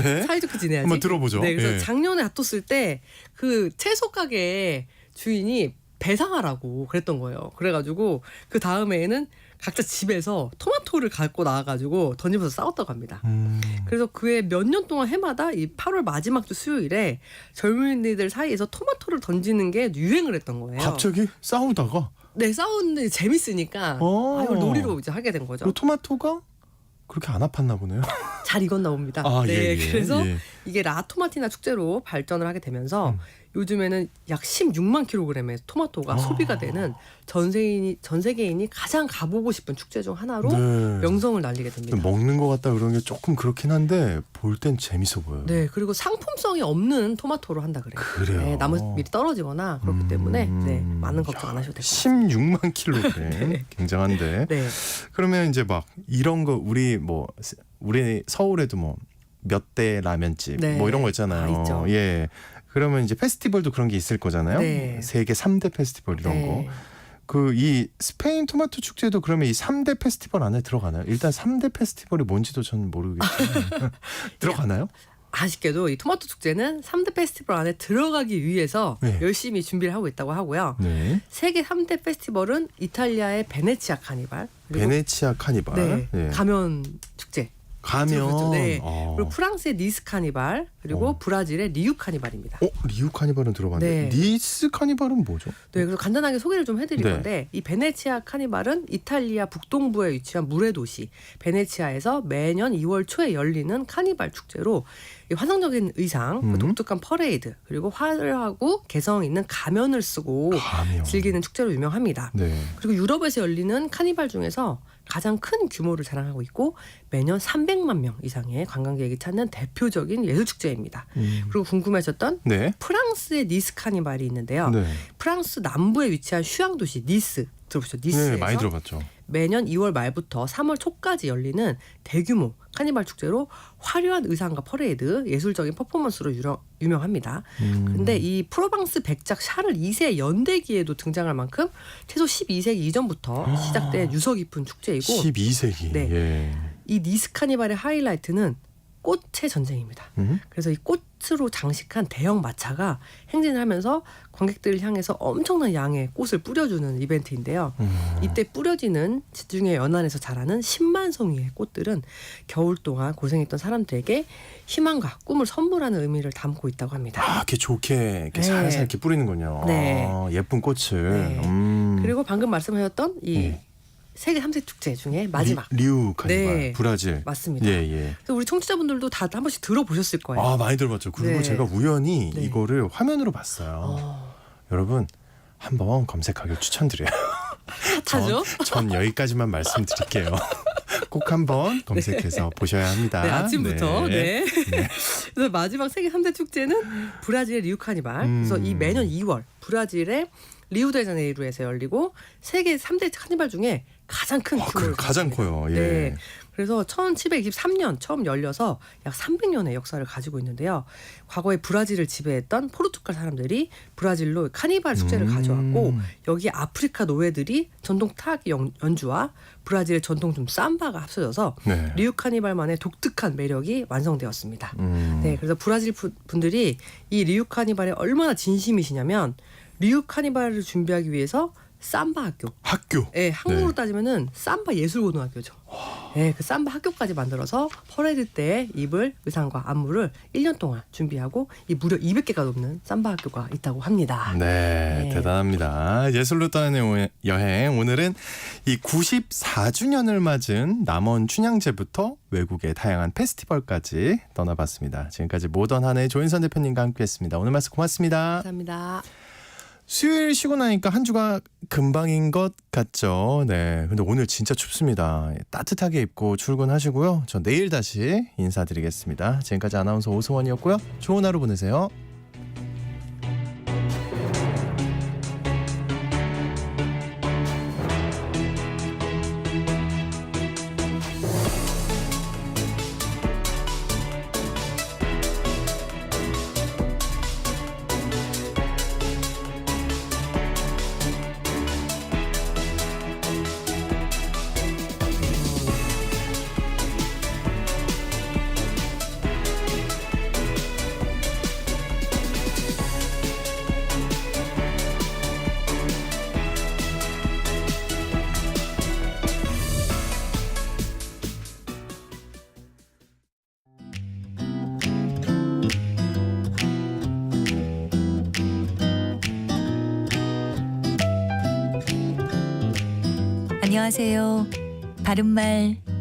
네. 사이좋게 지내야지. 한번 들어보죠. 네, 그래서 예. 작년에 다퉜을 때 그 채소 가게 주인이 배상하라고 그랬던 거예요. 그래가지고 그 다음 해에는 각자 집에서 토마토를 갖고 나와가지고 던지면서 싸웠다고 합니다. 그래서 그해 몇 년 동안 해마다 이 8월 마지막 주 수요일에 젊은이들 사이에서 토마토를 던지는 게 유행을 했던 거예요. 갑자기 싸우다가 네, 싸우는데 재밌으니까 이걸 놀이로 이제 하게 된 거죠. 그 토마토가 그렇게 안 아팠나 보네요. 잘 익었나 봅니다. 아, 네, 예, 예, 그래서 예. 이게 라토마티나 축제로 발전을 하게 되면서 요즘에는 약 16만 킬로그램의 토마토가 소비가 되는 전 세계인이 가장 가보고 싶은 축제 중 하나로 네. 명성을 날리게 됩니다. 먹는 것 같다 그런 게 조금 그렇긴 한데 볼 땐 재밌어 보여요. 네, 그리고 상품성이 없는 토마토로 한다 그래요. 그래요? 네, 나무 미리 떨어지거나 그렇기 때문에 네, 많은 걱정 안 하셔도 될 것 같습니다. 16만 킬로그램 굉장한데. 네, 그러면 이제 막 이런 거 우리 서울에도 뭐 몇 대 라면집 네. 뭐 이런 거 있잖아요. 아, 있죠. 예. 그러면 이제 페스티벌도 그런 게 있을 거잖아요. 네. 세계 3대 페스티벌 이런 네. 거. 그 이 스페인 토마토 축제도 그러면 이 3대 페스티벌 안에 들어가나요? 일단 3대 페스티벌이 뭔지도 저는 모르겠어요. 들어가나요? 아쉽게도 이 토마토 축제는 3대 페스티벌 안에 들어가기 위해서 네. 열심히 준비를 하고 있다고 하고요. 네. 세계 3대 페스티벌은 이탈리아의 베네치아 카니발, 그리고 베네치아 카니발. 네, 예. 가면 축제, 가면. 들어보셨죠? 네. 어. 그리고 프랑스의 니스 카니발, 그리고 브라질의 리우 카니발입니다. 리우 카니발은 들어봤는데 네. 니스 카니발은 뭐죠? 네, 그래서 간단하게 소개를 좀 해드릴 네. 건데 이 베네치아 카니발은 이탈리아 북동부에 위치한 물의 도시 베네치아에서 매년 2월 초에 열리는 카니발 축제로 이 환상적인 의상, 독특한 퍼레이드, 그리고 화려하고 개성 있는 가면을 쓰고 가면. 즐기는 축제로 유명합니다. 네. 그리고 유럽에서 열리는 카니발 중에서 가장 큰 규모를 자랑하고 있고 매년 300만 명 이상의 관광객이 찾는 대표적인 예술축제입니다. 그리고 궁금하셨던 네. 프랑스의 니스 카니발이 있는데요. 네. 프랑스 남부에 위치한 휴양 도시 니스 들어보셨죠? 니스에서 네, 많이 들어봤죠. 매년 2월 말부터 3월 초까지 열리는 대규모 카니발 축제로 화려한 의상과 퍼레이드, 예술적인 퍼포먼스로 유명합니다. 근데 이 프로방스 백작 샤를 2세 연대기에도 등장할 만큼 최소 12세기 이전부터 시작된 유서 깊은 축제이고 12세기. 네. 예. 이 니스 카니발의 하이라이트는 꽃의 전쟁입니다. 그래서 이 꽃으로 장식한 대형 마차가 행진을 하면서 관객들을 향해서 엄청난 양의 꽃을 뿌려주는 이벤트인데요. 이때 뿌려지는 지중해 연안에서 자라는 10만 송이의 꽃들은 겨울 동안 고생했던 사람들에게 희망과 꿈을 선물하는 의미를 담고 있다고 합니다. 아, 이렇게 좋게 이렇게 네. 살살 이렇게 뿌리는군요. 네. 예쁜 꽃을. 네. 그리고 방금 말씀하셨던 이 네. 세계 3대 축제 중에 마지막. 리우 카니발. 네. 브라질. 맞습니다. 예, 예. 그래서 우리 청취자분들도 다 한 번씩 들어보셨을 거예요. 아, 많이 들어봤죠. 그리고 네. 제가 우연히 네. 이거를 화면으로 봤어요. 여러분 한번 검색하길 추천드려요. 핫하죠? 전 여기까지만 말씀드릴게요. 꼭 한번 검색해서 보셔야 합니다. 네, 아침부터. 네. 네. 그래서 마지막 세계 3대 축제는 브라질의 리우 카니발. 그래서 이 매년 2월 브라질의 리우데자네이루에서 열리고 세계 3대 카니발 중에 가장 큰 규모를 가장 가집니다. 커요. 예. 네. 그래서 1723년 처음 열려서 약 300년의 역사를 가지고 있는데요. 과거에 브라질을 지배했던 포르투갈 사람들이 브라질로 카니발 축제를 가져왔고 여기 아프리카 노예들이 전통 타악 연주와 브라질의 전통 좀 삼바가 합쳐져서 네. 리우 카니발만의 독특한 매력이 완성되었습니다. 네, 그래서 브라질 분들이 이 리우 카니발에 얼마나 진심이시냐면 리우 카니발을 준비하기 위해서 삼바 학교. 네, 한국으로 네. 따지면은 삼바 예술고등학교죠. 네, 그 삼바 학교까지 만들어서 퍼레이드 때 입을 의상과 안무를 1년 동안 준비하고 이 무려 200개가 넘는 삼바 학교가 있다고 합니다. 네, 네. 대단합니다. 예술로 떠나는 여행. 오늘은 이 94주년을 맞은 남원 춘향제부터 외국의 다양한 페스티벌까지 떠나봤습니다. 지금까지 모던 한의 조인선 대표님과 함께했습니다. 오늘 말씀 고맙습니다. 감사합니다. 수요일 쉬고 나니까 한 주가 금방인 것 같죠. 네. 근데 오늘 진짜 춥습니다. 따뜻하게 입고 출근하시고요. 저 내일 다시 인사드리겠습니다. 지금까지 아나운서 오승원이었고요. 좋은 하루 보내세요. 안녕하세요. 바른말,